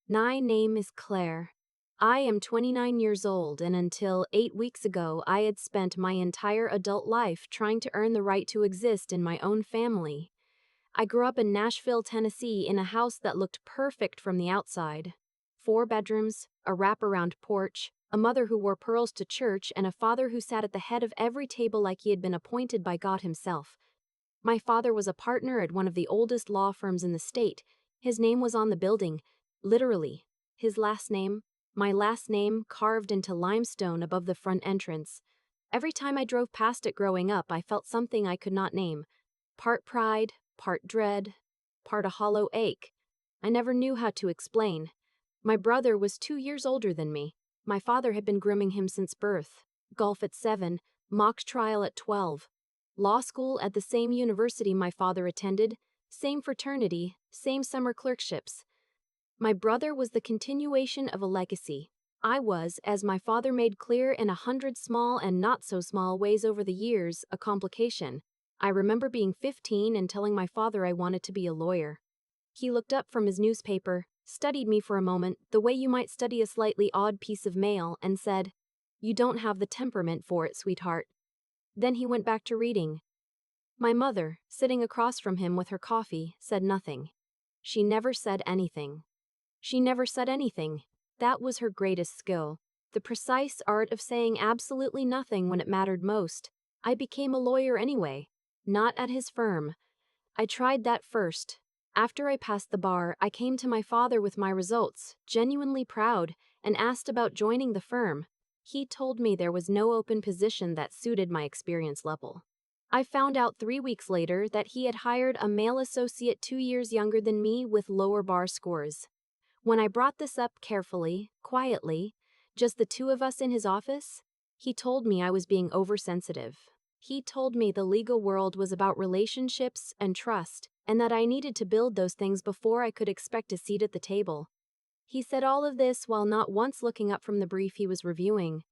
My name is Claire. I am 29 years old, and until 8 weeks ago, I had spent my entire adult life trying to earn the right to exist in my own family. I grew up in Nashville, Tennessee, in a house that looked perfect from the outside. 4 bedrooms, a wraparound porch, a mother who wore pearls to church, and a father who sat at the head of every table like he had been appointed by God himself. My father was a partner at one of the oldest law firms in the state. His name was on the building, literally. His last name, my last name, carved into limestone above the front entrance. Every time I drove past it growing up, I felt something I could not name. Part pride, part dread, part a hollow ache. I never knew how to explain. My brother was 2 years older than me. My father had been grooming him since birth. Golf at 7, mock trial at 12. Law school at the same university my father attended, same fraternity, same summer clerkships. My brother was the continuation of a legacy. I was, as my father made clear in 100 small and not so small ways over the years, a complication. I remember being 15 and telling my father I wanted to be a lawyer. He looked up from his newspaper, studied me for a moment, the way you might study a slightly odd piece of mail, and said, "You don't have the temperament for it, sweetheart." Then he went back to reading. My mother, sitting across from him with her coffee, said nothing. She never said anything. She never said anything. That was her greatest skill. The precise art of saying absolutely nothing when it mattered most. I became a lawyer anyway. Not at his firm. I tried that first. After I passed the bar, I came to my father with my results, genuinely proud, and asked about joining the firm. He told me there was no open position that suited my experience level. I found out 3 weeks later that he had hired a male associate 2 years younger than me with lower bar scores. When I brought this up carefully, quietly, just the two of us in his office, he told me I was being oversensitive. He told me the legal world was about relationships and trust, and that I needed to build those things before I could expect a seat at the table. He said all of this while not once looking up from the brief he was reviewing.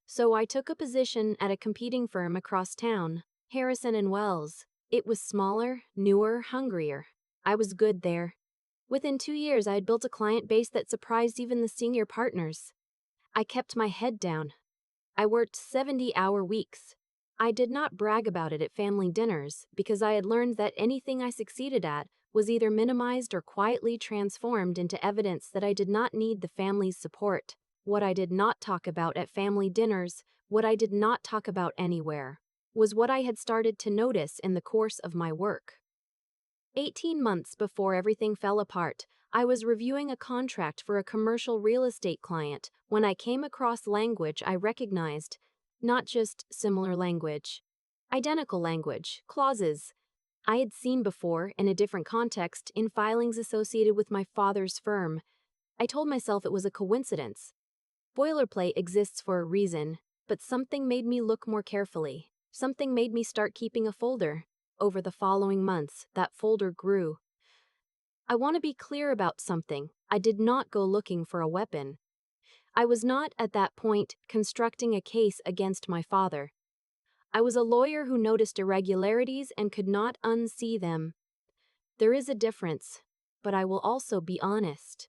So I took a position at a competing firm across town, Harrison and Wells. It was smaller, newer, hungrier. I was good there. Within 2 years, I had built a client base that surprised even the senior partners. I kept my head down. I worked 70-hour weeks. I did not brag about it at family dinners because I had learned that anything I succeeded at was either minimized or quietly transformed into evidence that I did not need the family's support. What I did not talk about at family dinners, what I did not talk about anywhere, was what I had started to notice in the course of my work. 18 months before everything fell apart, I was reviewing a contract for a commercial real estate client when I came across language I recognized, not just similar language, identical language, clauses I had seen before in a different context in filings associated with my father's firm. I told myself it was a coincidence. Boilerplate exists for a reason, but something made me look more carefully. Something made me start keeping a folder. Over the following months, that folder grew. I want to be clear about something. I did not go looking for a weapon. I was not, at that point, constructing a case against my father. I was a lawyer who noticed irregularities and could not unsee them. There is a difference, but I will also be honest.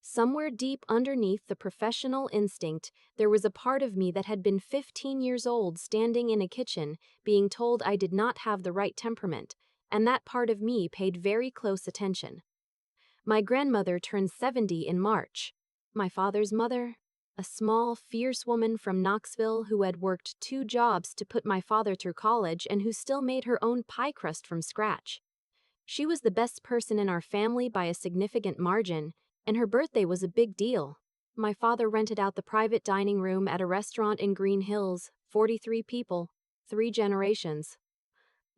Somewhere deep underneath the professional instinct, there was a part of me that had been 15 years old standing in a kitchen, being told I did not have the right temperament, and that part of me paid very close attention. My grandmother turned 70 in March. My father's mother, a small, fierce woman from Knoxville who had worked 2 jobs to put my father through college and who still made her own pie crust from scratch. She was the best person in our family by a significant margin, and her birthday was a big deal. My father rented out the private dining room at a restaurant in Green Hills, 43 people, 3 generations.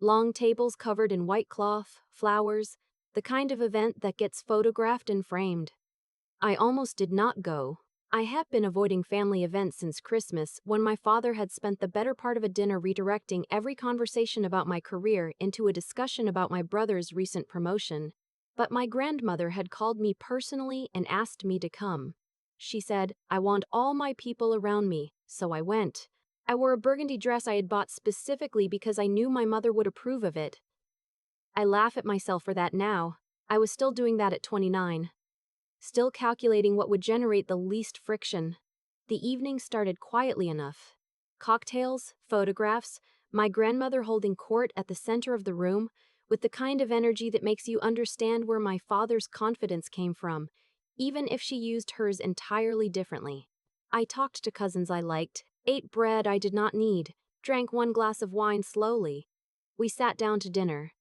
Long tables covered in white cloth, flowers, the kind of event that gets photographed and framed. I almost did not go. I had been avoiding family events since Christmas when my father had spent the better part of a dinner redirecting every conversation about my career into a discussion about my brother's recent promotion. But my grandmother had called me personally and asked me to come. She said, "I want all my people around me," so I went. I wore a burgundy dress I had bought specifically because I knew my mother would approve of it. I laugh at myself for that now. I was still doing that at 29. still calculating what would generate the least friction. The evening started quietly enough. Cocktails, photographs, my grandmother holding court at the center of the room, with the kind of energy that makes you understand where my father's confidence came from, even if she used hers entirely differently. I talked to cousins I liked, ate bread I did not need, drank one glass of wine slowly. We sat down to dinner.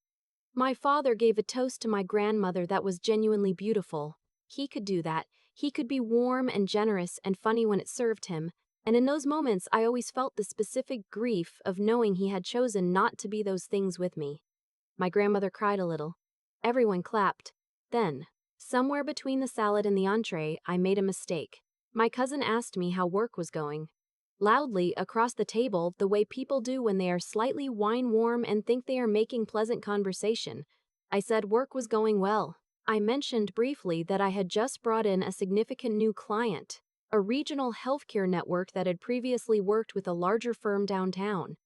My father gave a toast to my grandmother that was genuinely beautiful. He could do that. He could be warm and generous and funny when it served him, and in those moments I always felt the specific grief of knowing he had chosen not to be those things with me. My grandmother cried a little. Everyone clapped. Then, somewhere between the salad and the entree, I made a mistake. My cousin asked me how work was going. Loudly, across the table, the way people do when they are slightly wine-warm and think they are making pleasant conversation. I said work was going well. I mentioned briefly that I had just brought in a significant new client, a regional healthcare network that had previously worked with a larger firm downtown.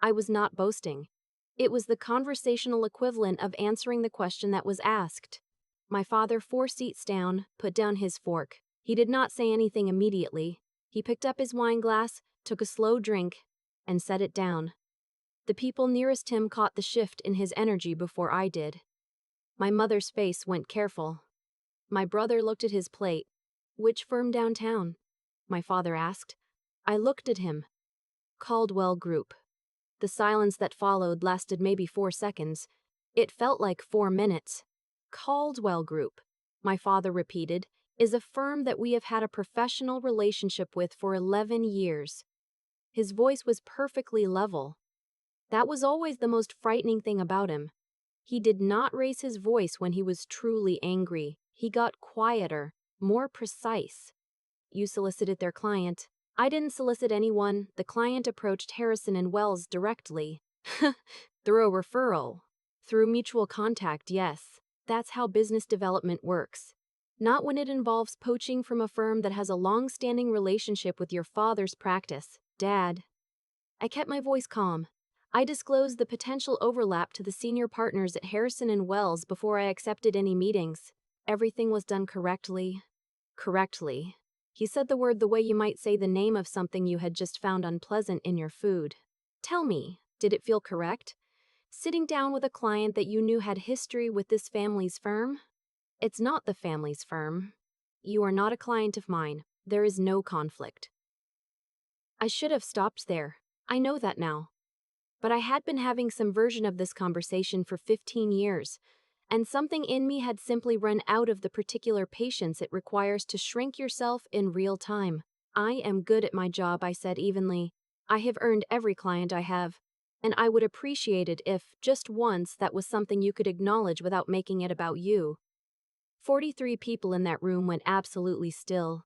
I was not boasting. It was the conversational equivalent of answering the question that was asked. My father, 4 seats down, put down his fork. He did not say anything immediately. He picked up his wine glass, took a slow drink, and set it down. The people nearest him caught the shift in his energy before I did. My mother's face went careful. My brother looked at his plate. "Which firm downtown?" my father asked. I looked at him. "Caldwell Group." The silence that followed lasted maybe 4 seconds. It felt like 4 minutes. "Caldwell Group," my father repeated, "is a firm that we have had a professional relationship with for 11 years. His voice was perfectly level. That was always the most frightening thing about him. He did not raise his voice when he was truly angry. He got quieter, more precise. "You solicited their client." "I didn't solicit anyone. The client approached Harrison and Wells directly." "Through a referral." "Through mutual contact, yes. That's how business development works. Not when it involves poaching from a firm that has a long-standing relationship with your father's practice, Dad." I kept my voice calm. I disclosed the potential overlap to the senior partners at Harrison and Wells before I accepted any meetings. Everything was done correctly. Correctly. He said the word the way you might say the name of something you had just found unpleasant in your food. "Tell me, did it feel correct? Sitting down with a client that you knew had history with this family's firm?" "It's not the family's firm. You are not a client of mine. There is no conflict." I should have stopped there. I know that now. But I had been having some version of this conversation for 15 years, and something in me had simply run out of the particular patience it requires to shrink yourself in real time. "I am good at my job," I said evenly. "I have earned every client I have, and I would appreciate it if, just once, that was something you could acknowledge without making it about you." 43 people in that room went absolutely still.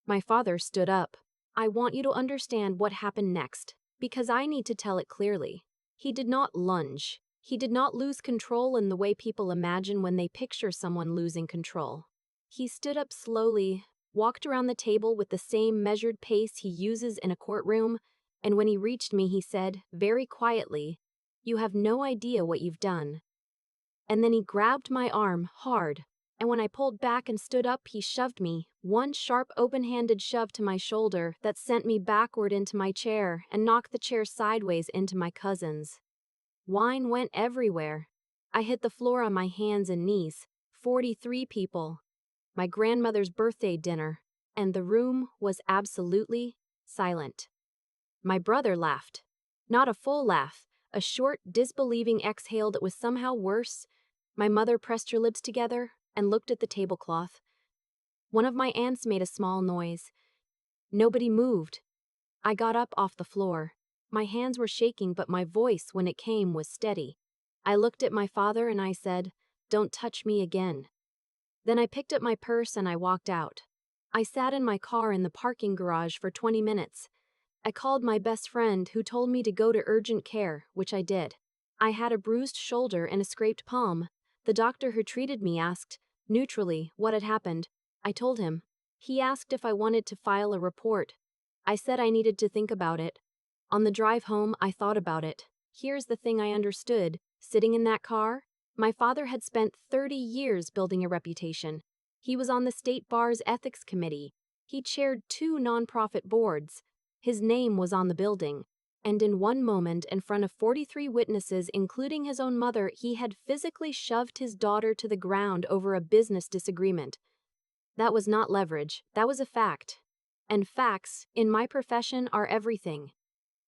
My father stood up. "I want you to understand what happened next, because I need to tell it clearly." He did not lunge. He did not lose control in the way people imagine when they picture someone losing control. He stood up slowly, walked around the table with the same measured pace he uses in a courtroom, and when he reached me, he said, very quietly, "You have no idea what you've done." And then he grabbed my arm hard, and when I pulled back and stood up, he shoved me, one sharp open-handed shove to my shoulder that sent me backward into my chair and knocked the chair sideways into my cousin's. Wine went everywhere. I hit the floor on my hands and knees. 43 people. My grandmother's birthday dinner, and the room was absolutely silent. My brother laughed. Not a full laugh, a short, disbelieving exhale that was somehow worse. My mother pressed her lips together and looked at the tablecloth. One of my aunts made a small noise. Nobody moved. I got up off the floor. My hands were shaking, but my voice, when it came, was steady. I looked at my father and I said, "Don't touch me again." Then I picked up my purse and I walked out. I sat in my car in the parking garage for 20 minutes. I called my best friend, who told me to go to urgent care, which I did. I had a bruised shoulder and a scraped palm. The doctor who treated me asked, neutrally, what had happened. I told him. He asked if I wanted to file a report. I said I needed to think about it. On the drive home, I thought about it. Here's the thing I understood. Sitting in that car, my father had spent 30 years building a reputation. He was on the state bar's ethics committee. He chaired 2 nonprofit boards. His name was on the building. And in one moment, in front of 43 witnesses, including his own mother, he had physically shoved his daughter to the ground over a business disagreement. That was not leverage, that was a fact. And facts, in my profession, are everything.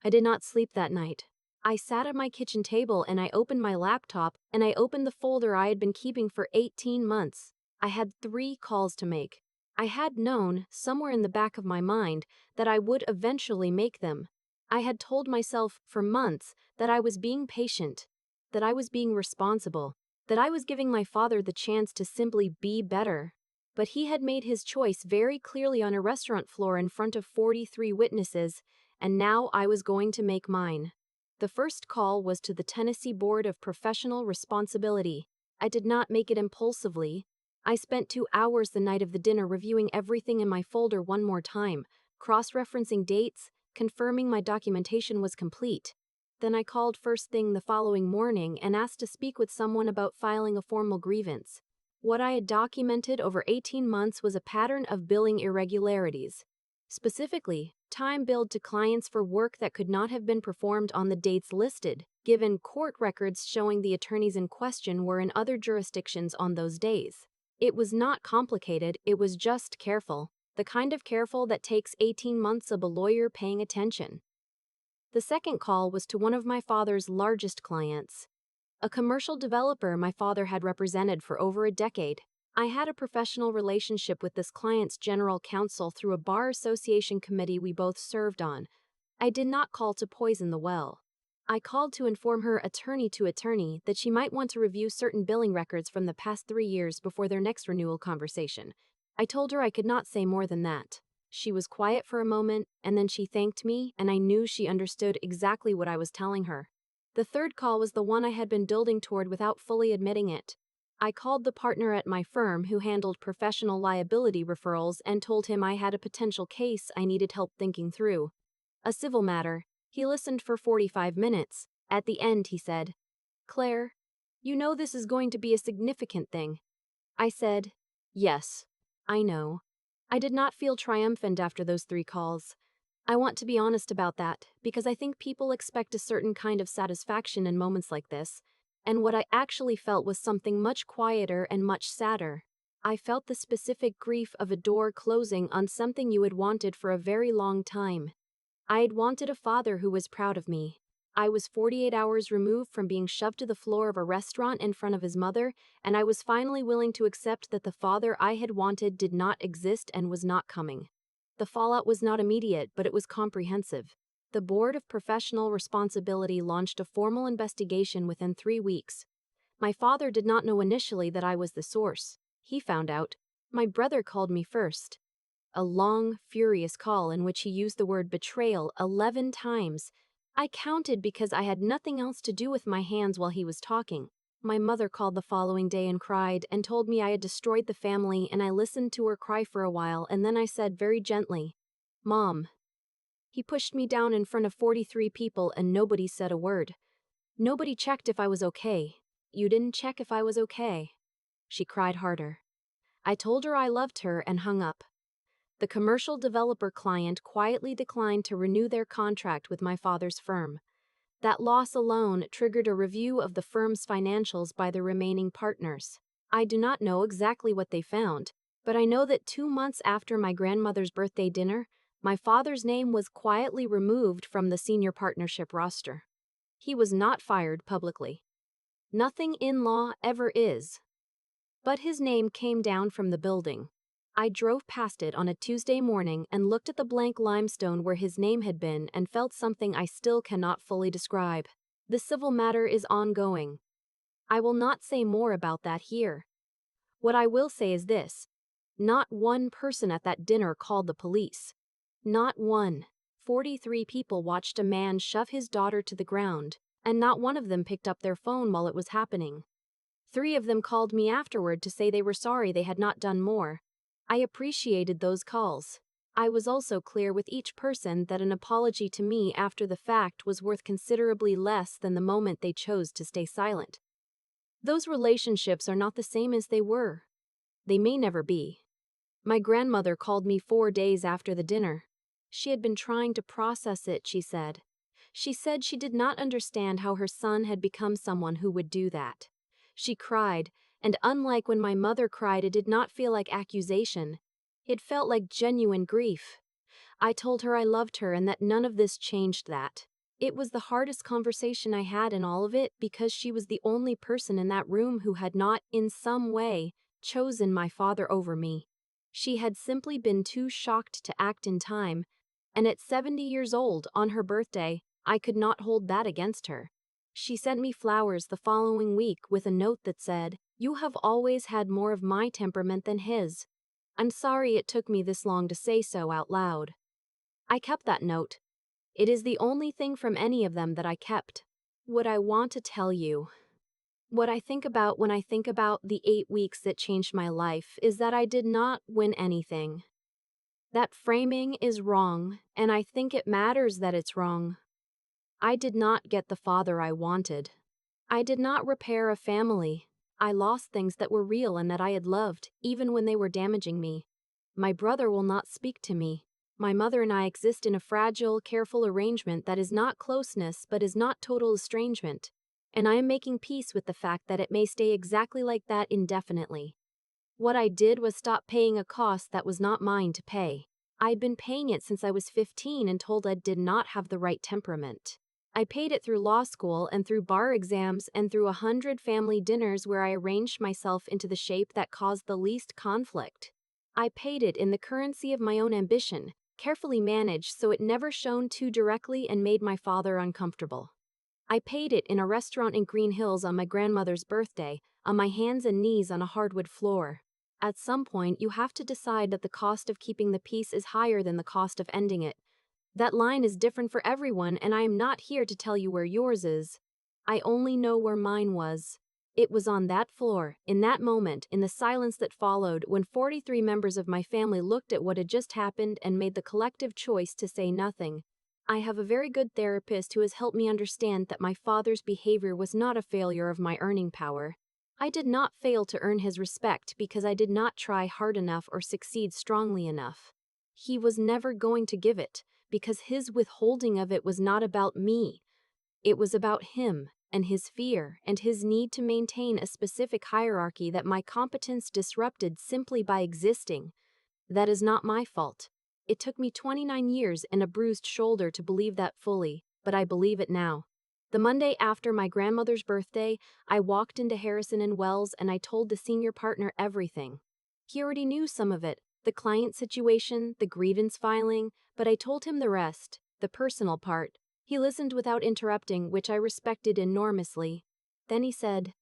I did not sleep that night. I sat at my kitchen table and I opened my laptop and I opened the folder I had been keeping for 18 months. I had 3 calls to make. I had known, somewhere in the back of my mind, that I would eventually make them. I had told myself for months that I was being patient, that I was being responsible, that I was giving my father the chance to simply be better. But he had made his choice very clearly on a restaurant floor in front of 43 witnesses, and now I was going to make mine. The first call was to the Tennessee Board of Professional Responsibility. I did not make it impulsively. I spent 2 hours the night of the dinner reviewing everything in my folder one more time, cross-referencing dates, confirming my documentation was complete. Then I called first thing the following morning and asked to speak with someone about filing a formal grievance. What I had documented over 18 months was a pattern of billing irregularities. Specifically, time billed to clients for work that could not have been performed on the dates listed, given court records showing the attorneys in question were in other jurisdictions on those days. It was not complicated, it was just careful. The kind of careful that takes 18 months of a lawyer paying attention. The second call was to one of my father's largest clients, a commercial developer my father had represented for over a decade. I had a professional relationship with this client's general counsel through a bar association committee we both served on. I did not call to poison the well. I called to inform her attorney to attorney that she might want to review certain billing records from the past 3 years before their next renewal conversation. I told her I could not say more than that. She was quiet for a moment, and then she thanked me, and I knew she understood exactly what I was telling her. The third call was the one I had been building toward without fully admitting it. I called the partner at my firm who handled professional liability referrals and told him I had a potential case I needed help thinking through. A civil matter. He listened for 45 minutes. At the end, he said, "Claire, you know this is going to be a significant thing." I said, "Yes, I know." I did not feel triumphant after those 3 calls. I want to be honest about that, because I think people expect a certain kind of satisfaction in moments like this, and what I actually felt was something much quieter and much sadder. I felt the specific grief of a door closing on something you had wanted for a very long time. I had wanted a father who was proud of me. I was 48 hours removed from being shoved to the floor of a restaurant in front of his mother, and I was finally willing to accept that the father I had wanted did not exist and was not coming. The fallout was not immediate, but it was comprehensive. The Board of Professional Responsibility launched a formal investigation within 3 weeks. My father did not know initially that I was the source. He found out. My brother called me first. A long, furious call in which he used the word betrayal 11 times. I counted because I had nothing else to do with my hands while he was talking. My mother called the following day and cried and told me I had destroyed the family, and I listened to her cry for a while, and then I said very gently, "Mom." He pushed me down in front of 43 people and nobody said a word. Nobody checked if I was okay. "You didn't check if I was okay." She cried harder. I told her I loved her and hung up. The commercial developer client quietly declined to renew their contract with my father's firm. That loss alone triggered a review of the firm's financials by the remaining partners. I do not know exactly what they found, but I know that 2 months after my grandmother's birthday dinner, my father's name was quietly removed from the senior partnership roster. He was not fired publicly. Nothing in law ever is. But his name came down from the building. I drove past it on a Tuesday morning and looked at the blank limestone where his name had been and felt something I still cannot fully describe. The civil matter is ongoing. I will not say more about that here. What I will say is this: not one person at that dinner called the police. Not one. 43 people watched a man shove his daughter to the ground, and not one of them picked up their phone while it was happening. 3 of them called me afterward to say they were sorry they had not done more. I appreciated those calls. I was also clear with each person that an apology to me after the fact was worth considerably less than the moment they chose to stay silent. Those relationships are not the same as they were. They may never be. My grandmother called me 4 days after the dinner. She had been trying to process it, she said. She said she did not understand how her son had become someone who would do that. She cried, and unlike when my mother cried, it did not feel like accusation. It felt like genuine grief. I told her I loved her and that none of this changed that. It was the hardest conversation I had in all of it because she was the only person in that room who had not, in some way, chosen my father over me. She had simply been too shocked to act in time, and at 70 years old, on her birthday, I could not hold that against her. She sent me flowers the following week with a note that said, "You have always had more of my temperament than his. I'm sorry it took me this long to say so out loud." I kept that note. It is the only thing from any of them that I kept. What I want to tell you, what I think about when I think about the 8 weeks that changed my life, is that I did not win anything. That framing is wrong, and I think it matters that it's wrong. I did not get the father I wanted. I did not repair a family. I lost things that were real and that I had loved, even when they were damaging me. My brother will not speak to me. My mother and I exist in a fragile, careful arrangement that is not closeness but is not total estrangement. And I am making peace with the fact that it may stay exactly like that indefinitely. What I did was stop paying a cost that was not mine to pay. I had been paying it since I was 15 and told I did not have the right temperament. I paid it through law school and through bar exams and through 100 family dinners where I arranged myself into the shape that caused the least conflict. I paid it in the currency of my own ambition, carefully managed so it never shone too directly and made my father uncomfortable. I paid it in a restaurant in Green Hills on my grandmother's birthday, on my hands and knees on a hardwood floor. At some point, you have to decide that the cost of keeping the peace is higher than the cost of ending it. That line is different for everyone, and I am not here to tell you where yours is. I only know where mine was. It was on that floor, in that moment, in the silence that followed, when 43 members of my family looked at what had just happened and made the collective choice to say nothing. I have a very good therapist who has helped me understand that my father's behavior was not a failure of my earning power. I did not fail to earn his respect because I did not try hard enough or succeed strongly enough. He was never going to give it, because his withholding of it was not about me. It was about him and his fear and his need to maintain a specific hierarchy that my competence disrupted simply by existing. That is not my fault. It took me 29 years and a bruised shoulder to believe that fully, but I believe it now. The Monday after my grandmother's birthday, I walked into Harrison and Wells and I told the senior partner everything. He already knew some of it, the client situation, the grievance filing, but I told him the rest, the personal part. He listened without interrupting, which I respected enormously. Then he said,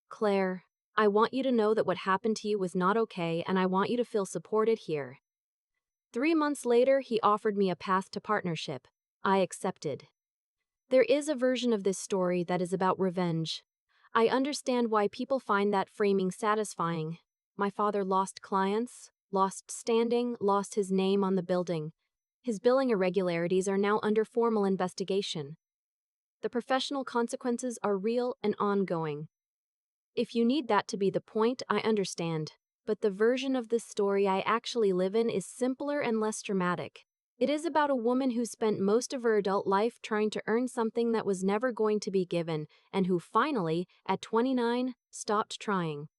"Claire, I want you to know that what happened to you was not okay, and I want you to feel supported here." 3 months later, he offered me a path to partnership. I accepted. There is a version of this story that is about revenge. I understand why people find that framing satisfying. My father lost clients, lost standing, lost his name on the building. His billing irregularities are now under formal investigation. The professional consequences are real and ongoing. If you need that to be the point, I understand. But the version of this story I actually live in is simpler and less dramatic. It is about a woman who spent most of her adult life trying to earn something that was never going to be given, and who finally, at 29, stopped trying.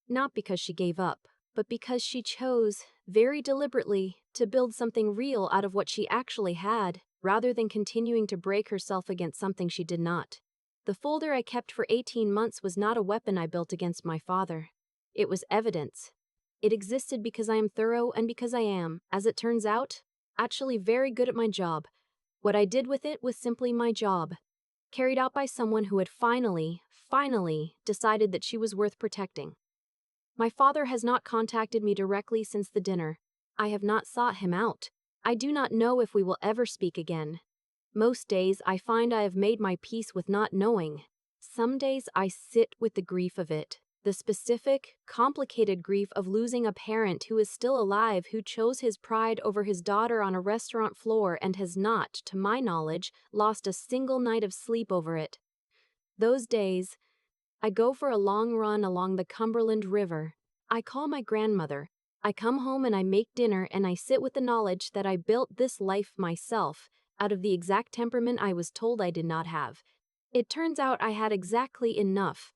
Not because she gave up, but because she chose, very deliberately, to build something real out of what she actually had, rather than continuing to break herself against something she did not. The folder I kept for 18 months was not a weapon I built against my father. It was evidence. It existed because I am thorough and because I am, as it turns out, actually very good at my job. What I did with it was simply my job, carried out by someone who had finally decided that she was worth protecting. My father has not contacted me directly since the dinner. I have not sought him out. I do not know if we will ever speak again. Most days I find I have made my peace with not knowing. Some days I sit with the grief of it. The specific, complicated grief of losing a parent who is still alive, who chose his pride over his daughter on a restaurant floor and has not, to my knowledge, lost a single night of sleep over it. Those days, I go for a long run along the Cumberland River. I call my grandmother. I come home and I make dinner and I sit with the knowledge that I built this life myself, out of the exact temperament I was told I did not have. It turns out I had exactly enough.